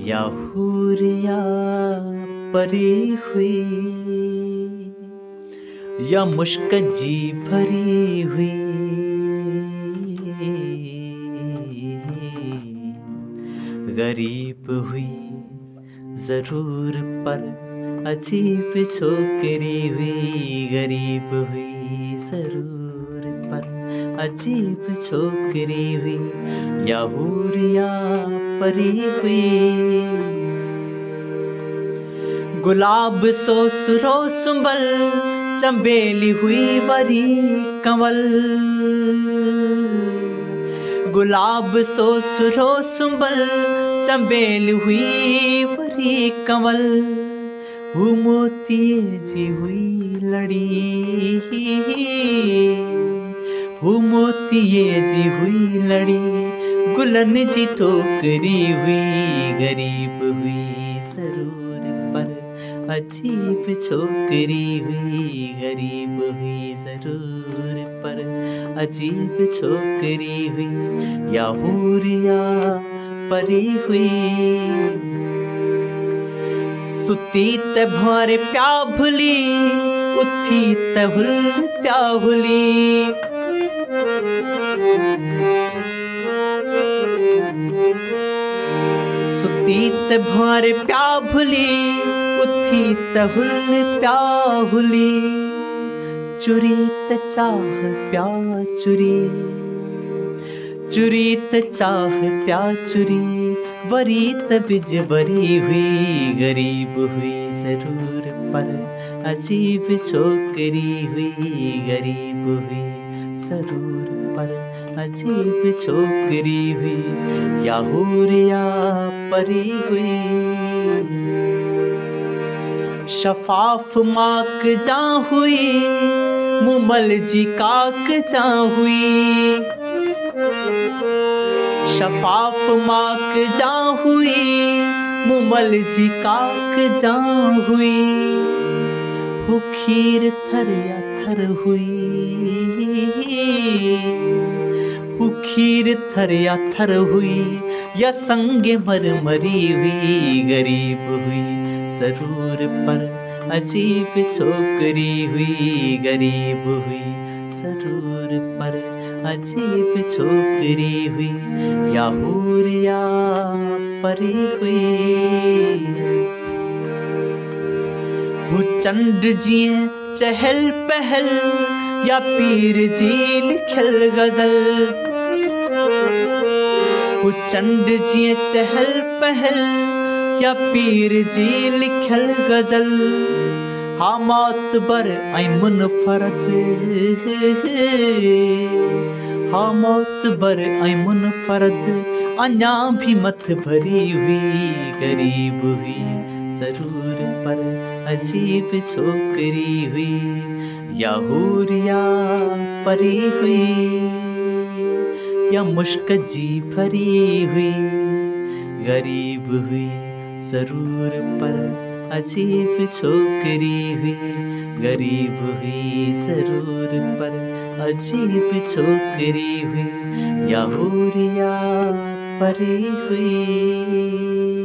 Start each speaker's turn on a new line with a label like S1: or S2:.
S1: या हूर या परी हुई, या मुश्क जी भरी हुई, गरीब हुई जरूर पर अजीब छोकरी हुई, गरीब हुई जरूर पर अजीब छोकरी हुई, या हूर या परी हुई। गुलाब सो सुरो सुंबल, चंबेली हुई वरी कंवल, गुलाब सो सुरो सुंबल, चंबेली हुई वरी कंवल, हूँ मोतिये जी हुई लड़ी, हूँ मोतिये जी हुई लड़ी, गुलन जी टोकरी हुई, गरीब हुई जरूर पर अजीब छोकरी हुई, गरीब हुई जरूर पर अजीब छोकरी हुई, या हूर या परी हुई। सुती ते भोरे प्या भुली, उठी ते हुल प्या भुली, सुती ते भोरे प्या भुली, उठी ते हुल प्या हुली, चुरी ते चाह प्या चुरी, चुरी ते चाह प्या चुरी, वरी ते बिज वरी हुई, गरीब हुई जरूर पर अजीब छोकरी हुई, गरीब हुई जरूर पर अजीब छोकरी हुई, या हूर या परी हुई। शफाफ माक जा हुई, मुमल जी काक जा हुई, शफाफ माक जा हुई, मुमल जी काक जा हुई, हु खीर थर या थर हुई, हु खीर थर या थर हुई, या संगे मर मरी हुई, गरीब हुई जरूर पर अजीब छोकरी हुई, गरीब हुई जरूर पर अजीब छोकरी हुई, या हूर या परी हुई। हु चंड जी चहल पहल, या पीर जी लिखल गजल, हु चंड जी चहल पहल, या पीर जी लिखल गजल, हा मौतबर ऐं मुनफरद, हा मौतबर ऐं मुनफरद, अञा भी मत भरी हुई, गरीब हुई जरूर पर अजीब छोकरी हुई, या हूर या परी हुई, या मुश्क जी भरी हुई, गरीब हुई जरूर पर अजीब छोकरी हुई, गरीब हुई जरूर पर अजीब छोकरी हुई, या हूर या परी हुई।